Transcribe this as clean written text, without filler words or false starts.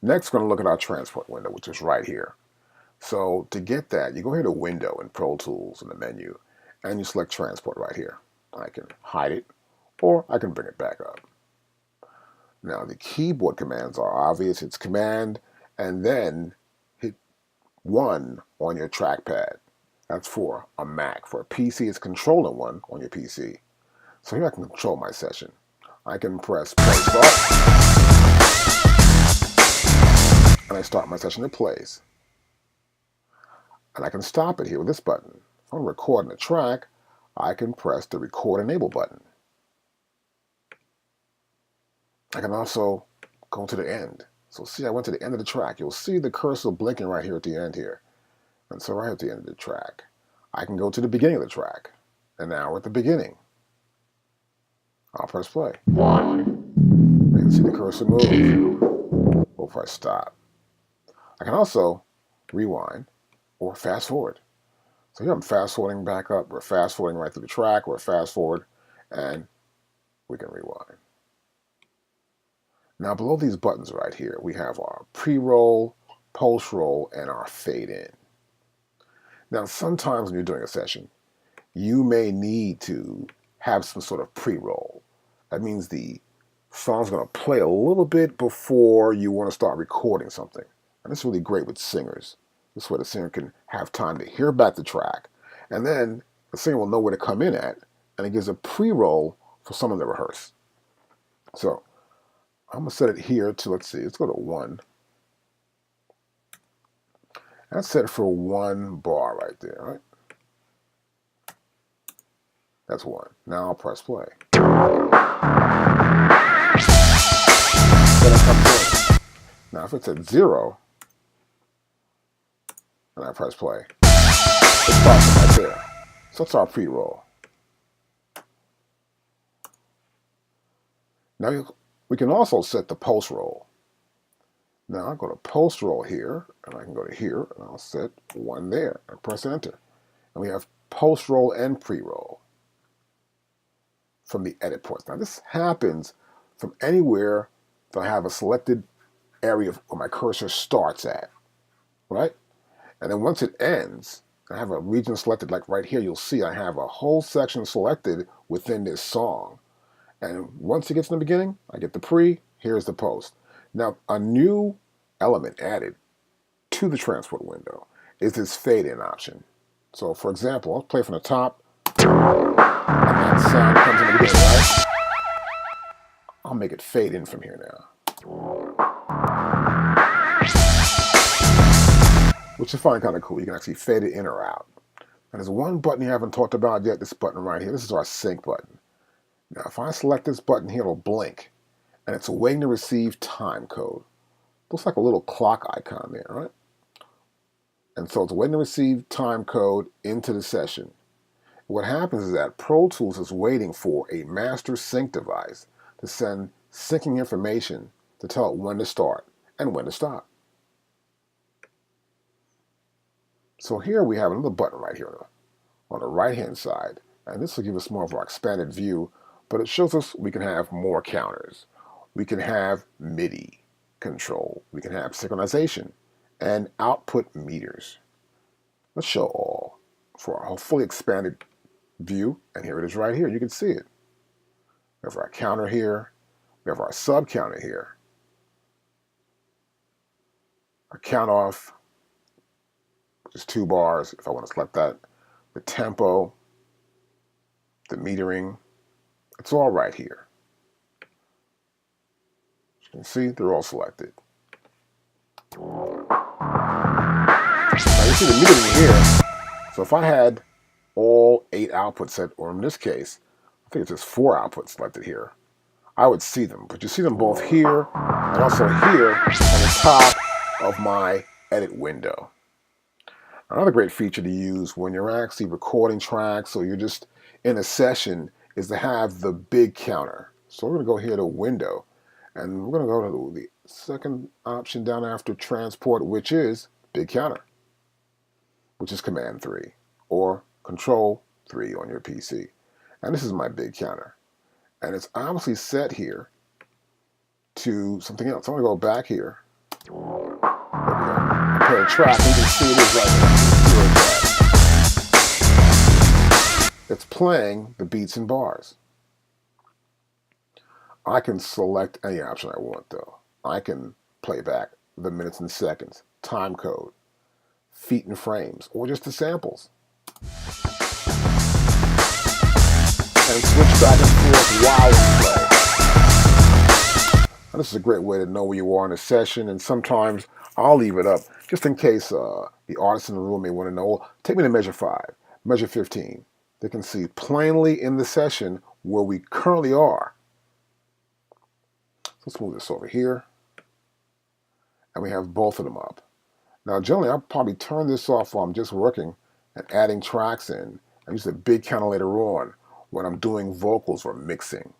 Next, we're going to look at our transport window, which is right here. So to get that, you go here to Window in Pro Tools in the menu, and you select Transport right here. I can hide it, or I can bring it back up. Now the keyboard commands are obvious. It's Command, and then hit 1 on your trackpad. That's for a Mac. For a PC, it's Control and 1 on your PC. So here I can control my session. I can press Play Start, and I start my session. It plays. And I can stop it here with this button. If I'm recording a track, I can press the Record Enable button. I can also go to the end. So see, I went to the end of the track. You'll see the cursor blinking right here at the end here. And so right at the end of the track, I can go to the beginning of the track. And now we're at the beginning. I'll press play. You can see the cursor move. We'll press stop. I can also rewind or fast forward. So here I'm fast forwarding back up. We're fast forwarding right through the track. We're fast forward, and we can rewind. Now below these buttons right here, we have our pre-roll, post-roll, and our fade in. Now sometimes when you're doing a session, you may need to have some sort of pre-roll. That means the song's going to play a little bit before you want to start recording something. And it's really great with singers. This way the singer can have time to hear back the track, and then the singer will know where to come in at, and it gives a pre-roll for someone to rehearse. So I'm going to set it here to, let's go to 1. That's set for 1 bar right there, right? That's 1. Now I'll press play. Now if it's at 0, and I press play, it stops right there. So that's our pre-roll. Now we can also set the post-roll. Now I'll go to post-roll here, and I can go to here, and I'll set 1 there, and press enter. And we have post-roll and pre-roll from the edit ports. Now this happens from anywhere that I have a selected area where my cursor starts at, right? And then once it ends, I have a region selected, like right here, you'll see I have a whole section selected within this song. And once it gets in the beginning, I get the pre, here's the post. Now, a new element added to the transport window is this fade in option. So for example, I'll play from the top, and that sound comes in the beginning, right? I'll make it fade in from here now. Which I find kind of cool. You can actually fade it in or out. And there's one button you haven't talked about yet, this button right here. This is our sync button. Now, if I select this button here, it'll blink. And it's waiting to receive time code. Looks like a little clock icon there, right? And so it's waiting to receive time code into the session. What happens is that Pro Tools is waiting for a master sync device to send syncing information to tell it when to start and when to stop. So here we have another button right here on the right-hand side, and this will give us more of our expanded view, but it shows us we can have more counters. We can have MIDI control. We can have synchronization and output meters. Let's show all for our fully expanded view, and here it is right here. You can see it. We have our counter here. We have our sub counter here. Our count off, which is 2 bars if I want to select that. The tempo, the metering, it's all right here. As you can see, they're all selected. Now you see the metering here. So if I had all 8 outputs set, or in this case, I think it's just 4 outputs selected here, I would see them. But you see them both here and also here on the top of my edit window. Another great feature to use when you're actually recording tracks or you're just in a session is to have the big counter. So we're going to go here to Window, and we're going to go to the second option down after Transport, which is Big Counter, which is Command 3 or Control 3 on your PC. And this is my big counter. And it's obviously set here to something else. I'm going to go back here, play a track, you can see it is like it's playing the beats and bars. I can select any option I want though. I can play back the minutes and seconds, time code, feet and frames, or just the samples. And switch back and forth while we play. Now, this is a great way to know where you are in a session, and sometimes I'll leave it up just in case the artist in the room may want to know. Well, take me to measure 5, measure 15. They can see plainly in the session where we currently are. So let's move this over here. And we have both of them up. Now, generally, I'll probably turn this off while I'm just working and adding tracks in. I use the big counter later on when I'm doing vocals or mixing.